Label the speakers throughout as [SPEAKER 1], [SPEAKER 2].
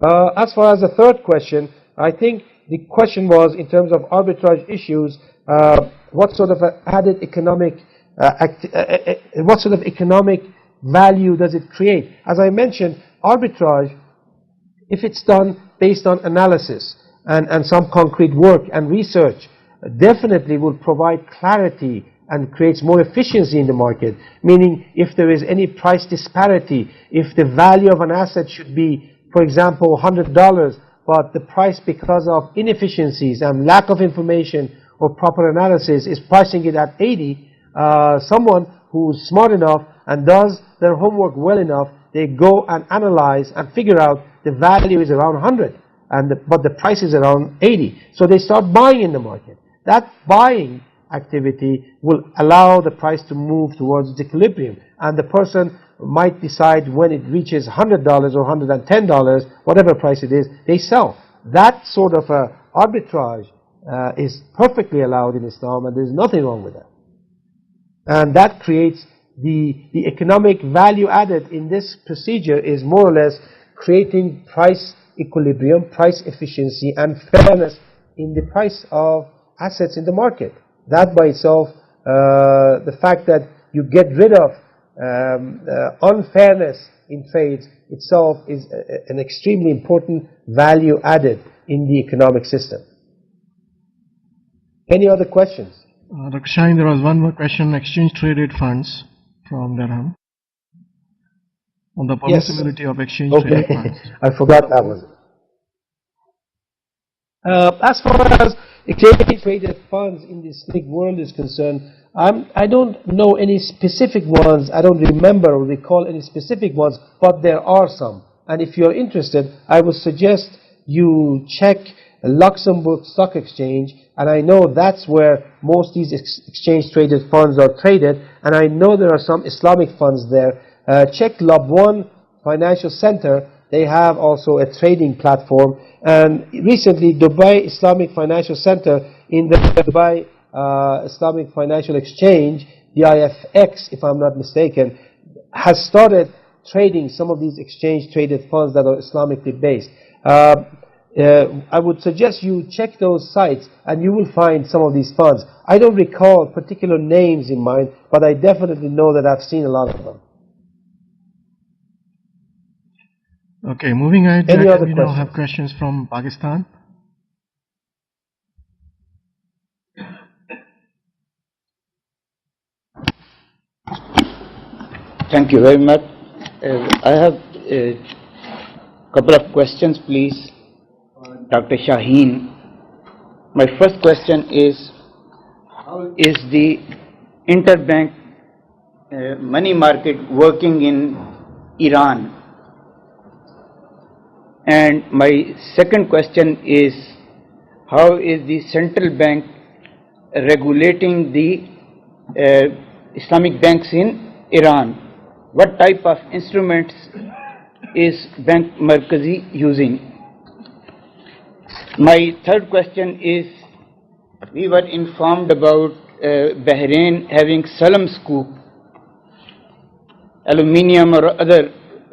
[SPEAKER 1] As far as the third question, I think the question was in terms of arbitrage issues, what sort of added economic, what sort of economic value does it create? As I mentioned, arbitrage, if it's done based on analysis and some concrete work and research, definitely will provide clarity and creates more efficiency in the market. Meaning, if there is any price disparity, if the value of an asset should be, for example, $100, but the price, because of inefficiencies and lack of information or proper analysis, is pricing it at 80, someone who's smart enough and does their homework well enough, they go and analyze and figure out the value is around 100, but the price is around 80. So they start buying in the market. That buying activity will allow the price to move towards its equilibrium, and the person might decide when it reaches $100 or $110, whatever price it is, they sell. That sort of arbitrage is perfectly allowed in Islam, and there's nothing wrong with that. And that creates the economic value added in this procedure is more or less creating price equilibrium, price efficiency, and fairness in the price of assets in the market. That by itself, the fact that you get rid of unfairness in trades itself is an extremely important value added in the economic system. Any other questions?
[SPEAKER 2] Dr. Shaheen, there was one more question, exchange traded funds from Durham, on the permissibility of exchange traded funds.
[SPEAKER 1] I forgot that one. As far as exchange traded funds in the Islamic world is concerned, I don't know any specific ones. I don't remember or recall any specific ones, but there are some. And if you're interested, I would suggest you check Luxembourg Stock Exchange, and I know that's where most these exchange traded funds are traded, and I know there are some Islamic funds there. Check Lab1 Financial Center. They have also a trading platform, and recently Dubai Islamic Financial Center in the Dubai Islamic Financial Exchange, the IFX if I'm not mistaken, has started trading some of these exchange traded funds that are Islamically based. I would suggest you check those sites and you will find some of these funds. I don't recall particular names in mind, but I definitely know that I've seen a lot of them.
[SPEAKER 2] Okay, moving ahead,
[SPEAKER 1] Any other
[SPEAKER 2] we
[SPEAKER 1] questions?
[SPEAKER 2] now have questions from Pakistan.
[SPEAKER 3] Thank you very much. I have a couple of questions, please, Dr. Shaheen. My first question is, how is the interbank money market working in Iran? And my second question is, how is the central bank regulating the Islamic banks in Iran? What type of instruments is Bank Markazi using? My third question is, we were informed about Bahrain having salam scoop, aluminium or other,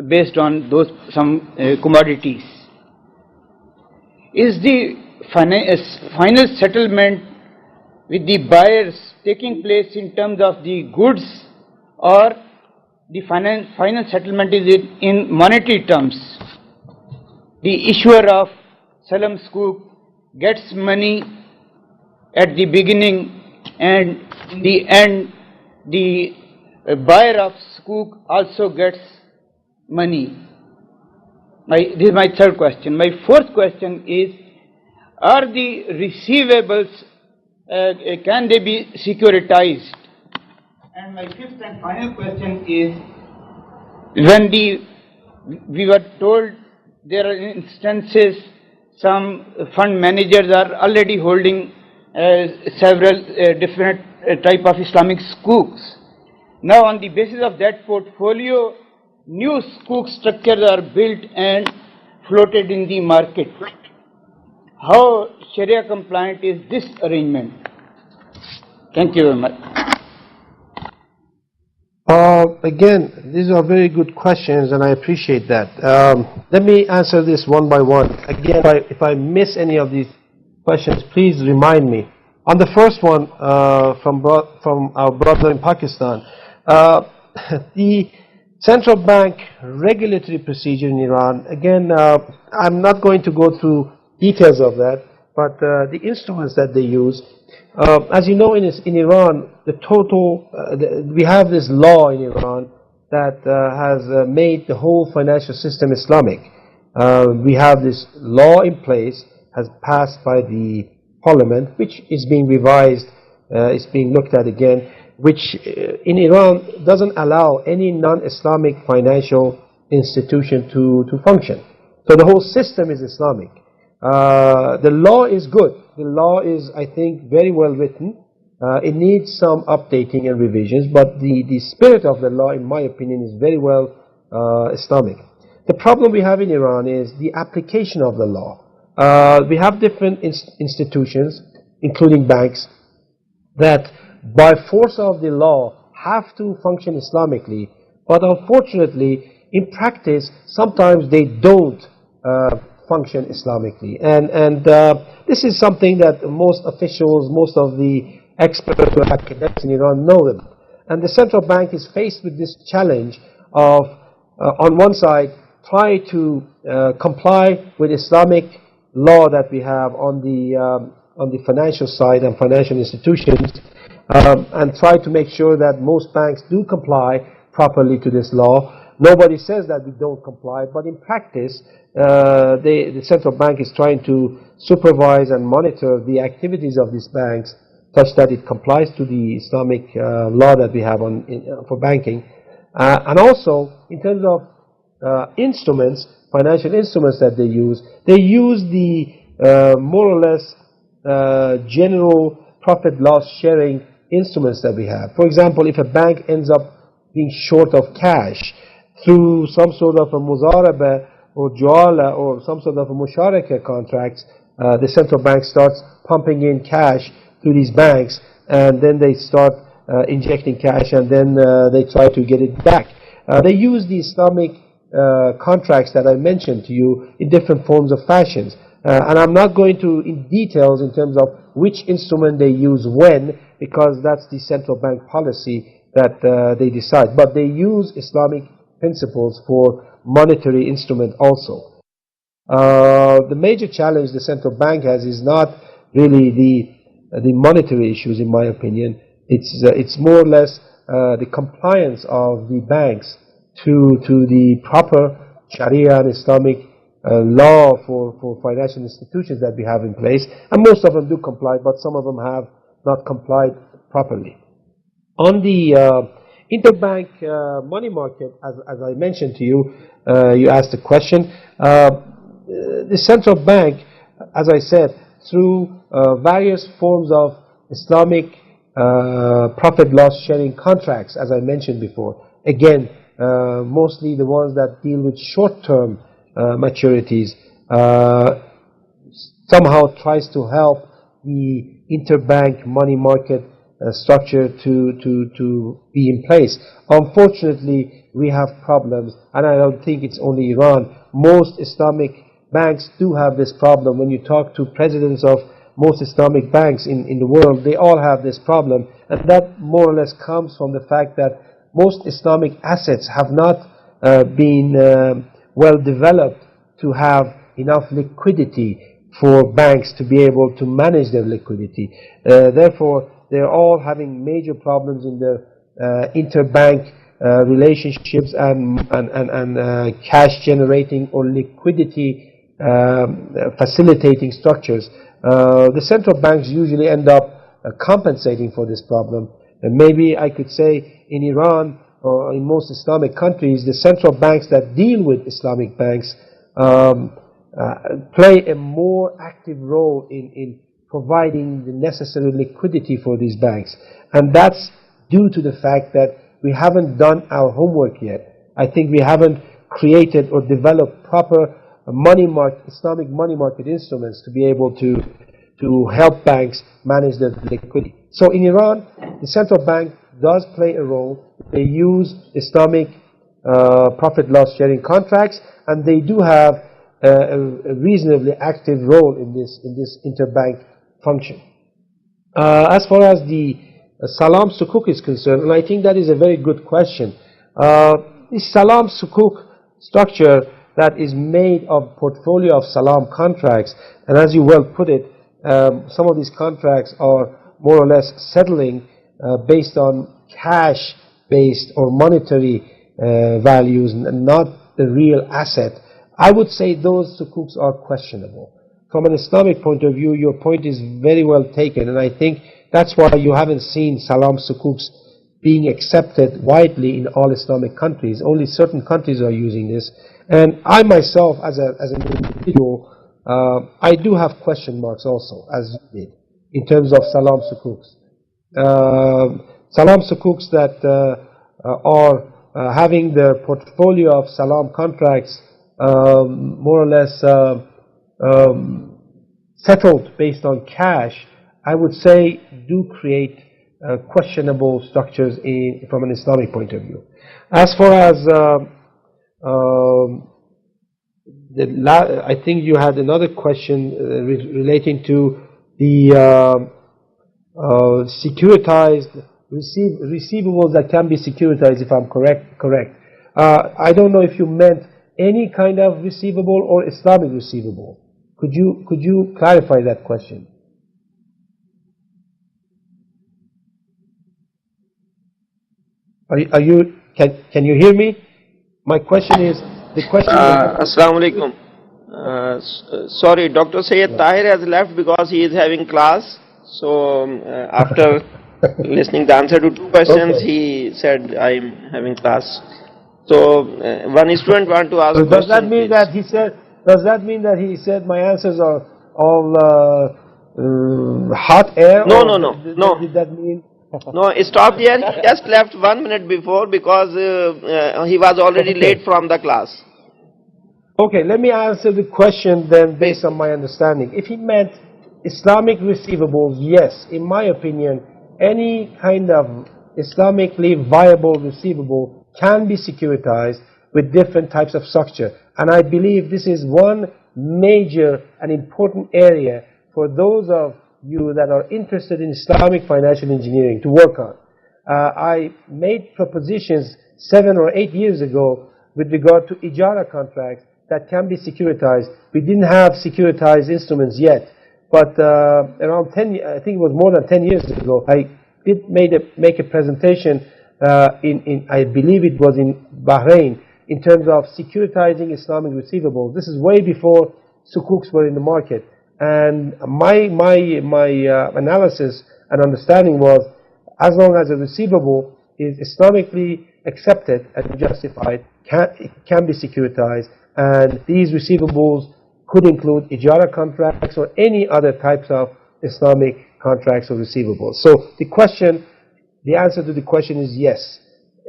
[SPEAKER 3] based on those some commodities. Is the final settlement with the buyers taking place in terms of the goods, or the final settlement is in monetary terms? The issuer of salam scoop gets money at the beginning, and in the end the buyer of scoop also gets money. This is my third question. My fourth question is, are the receivables, can they be securitized? And my fifth and final question is, when we were told there are instances some fund managers are already holding several different type of Islamic schools. Now on the basis of that portfolio, new school structures are built and floated in the market. How Sharia compliant is this arrangement? Thank you very much.
[SPEAKER 1] again, these are very good questions, and I appreciate that. Let me answer this one by one. Again, if I miss any of these questions, please remind me. On the first one from our brother in Pakistan, the central bank regulatory procedure in Iran, again, I'm not going to go through details of that, but the instruments that they use, as you know, in Iran, we have this law in Iran that has made the whole financial system Islamic. We have this law in place, has passed by the parliament, which is being revised, is being looked at again, which in Iran doesn't allow any non-Islamic financial institution to function. So the whole system is Islamic. The law is good. The law is, I think, very well written. It needs some updating and revisions, but the spirit of the law, in my opinion, is very well Islamic. The problem we have in Iran is the application of the law. We have different institutions, including banks, that by force of the law have to function Islamically, but unfortunately, in practice, sometimes they don't function Islamically. And this is something that most officials, most of the experts or academics in Iran know about. And the central bank is faced with this challenge of, on one side, try to comply with Islamic law that we have on the financial side and financial institutions, and try to make sure that most banks do comply properly to this law. Nobody says that we don't comply, but in practice, the central bank is trying to supervise and monitor the activities of these banks such that it complies to the Islamic law that we have for banking. And also, in terms of instruments, financial instruments that they use the more or less general profit-loss sharing instruments that we have. For example, if a bank ends up being short of cash through some sort of a muzaraba or juala or some sort of a musharaka contracts, the central bank starts pumping in cash to these banks, and then they start injecting cash, and then they try to get it back. They use the Islamic contracts that I mentioned to you in different forms of fashions. And I'm not going to in details in terms of which instrument they use when, because that's the central bank policy that they decide. But they use Islamic principles for monetary instrument also. The major challenge the central bank has is not really the monetary issues, in my opinion. It's more or less the compliance of the banks to the proper Sharia and Islamic law for financial institutions that we have in place, and most of them do comply, but some of them have not complied properly. On the interbank money market, as I mentioned to you, you asked a question. The central bank, as I said, through various forms of Islamic profit-loss sharing contracts, as I mentioned before, again, mostly the ones that deal with short-term maturities, somehow tries to help the interbank money market structure to be in place. Unfortunately, we have problems, and I don't think it's only Iran. Most Islamic banks do have this problem. When you talk to presidents of most Islamic banks in the world, they all have this problem, and that more or less comes from the fact that most Islamic assets have not been well developed to have enough liquidity for banks to be able to manage their liquidity. Therefore, they're all having major problems in their interbank relationships and cash generating or liquidity facilitating structures. The central banks usually end up compensating for this problem. And maybe I could say in Iran or in most Islamic countries, the central banks that deal with Islamic banks play a more active role in providing the necessary liquidity for these banks. And that's due to the fact that we haven't done our homework yet. I think we haven't created or developed proper Islamic money market instruments to be able to help banks manage their liquidity. So in Iran, the central bank does play a role. They use Islamic profit loss sharing contracts, and they do have a reasonably active role in this interbank function. As far as the Salam Sukuk is concerned, and I think that is a very good question, the Salam Sukuk structure that is made of portfolio of Salam contracts, and as you well put it, some of these contracts are more or less settling based on cash-based or monetary values and not the real asset. I would say those sukuks are questionable. From an Islamic point of view, your point is very well taken, and I think that's why you haven't seen Salam sukuks being accepted widely in all Islamic countries. Only certain countries are using this. And I myself, as an individual, I do have question marks also, as you did, in terms of Salam sukuks. Salam sukuks that are having their portfolio of Salam contracts more or less settled based on cash, I would say do create questionable structures from an Islamic point of view. As far as I think you had another question relating to the securitized receivables that can be securitized, if I'm correct. I don't know if you meant any kind of receivable or Islamic receivable. Could you clarify that question? Can you hear me? My question is, the question is...
[SPEAKER 4] Assalamu alaikum. Sorry, Dr. Sayyid Tahir has left because he is having class. So after listening the answer to two questions, he said, I'm having class. So one student want to ask.
[SPEAKER 1] So does that mean that he said? Does that mean that he said my answers are all hot air?
[SPEAKER 4] No.
[SPEAKER 1] Did that mean?
[SPEAKER 4] No, stop there. He just left 1 minute before because he was already late from the class.
[SPEAKER 1] Okay, let me answer the question then based on my understanding. If he meant Islamic receivables, yes, in my opinion, any kind of Islamically viable receivable can be securitized with different types of structure. And I believe this is one major and important area for those of you that are interested in Islamic financial engineering to work on. I made propositions 7 or 8 years ago with regard to ijara contracts that can be securitized. We didn't have securitized instruments yet, but around 10, I think it was more than 10 years ago, I did make a presentation I believe it was in Bahrain, in terms of securitizing Islamic receivables. This is way before sukuks were in the market. And my analysis and understanding was, as long as a receivable is Islamically accepted and justified, it can be securitized. And these receivables could include ijara contracts or any other types of Islamic contracts or receivables. So the answer to the question is yes.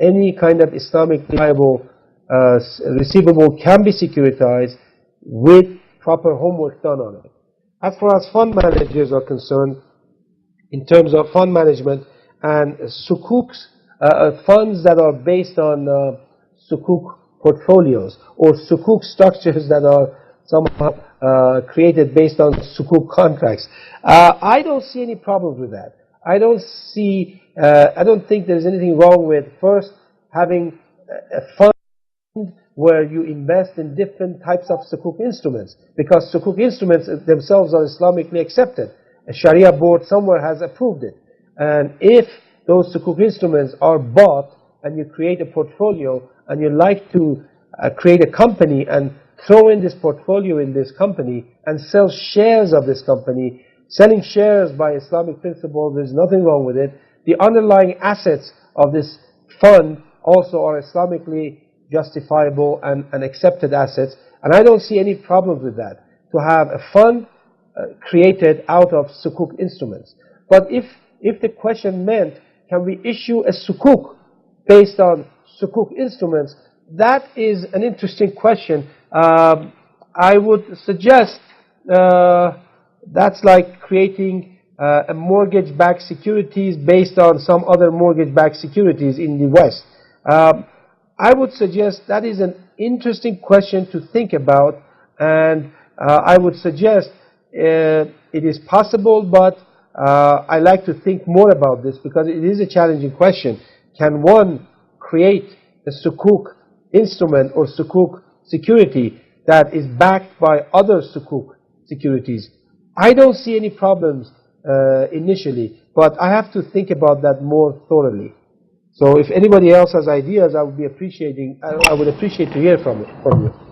[SPEAKER 1] Any kind of Islamic viable receivable can be securitized with proper homework done on it. As far as fund managers are concerned, in terms of fund management and sukuks, funds that are based on sukuk portfolios or sukuk structures that are somehow created based on sukuk contracts, I don't see any problems with that. I don't think there's anything wrong with first having a fund where you invest in different types of sukuk instruments, because sukuk instruments themselves are Islamically accepted. A Sharia board somewhere has approved it. And if those sukuk instruments are bought and you create a portfolio and you like to create a company and throw in this portfolio in this company and sell shares of this company, selling shares by Islamic principles, there's nothing wrong with it. The underlying assets of this fund also are Islamically justifiable and accepted assets, and I don't see any problems with that, to have a fund created out of sukuk instruments. But if the question meant, can we issue a sukuk based on sukuk instruments, that is an interesting question. I would suggest that's like creating mortgage-backed securities based on some other mortgage-backed securities in the West. I would suggest that is an interesting question to think about, and I would suggest it is possible, but I like to think more about this because it is a challenging question. Can one create a sukuk instrument or sukuk security that is backed by other sukuk securities? I don't see any problems initially, but I have to think about that more thoroughly. So if anybody else has ideas, I would appreciate to hear from you.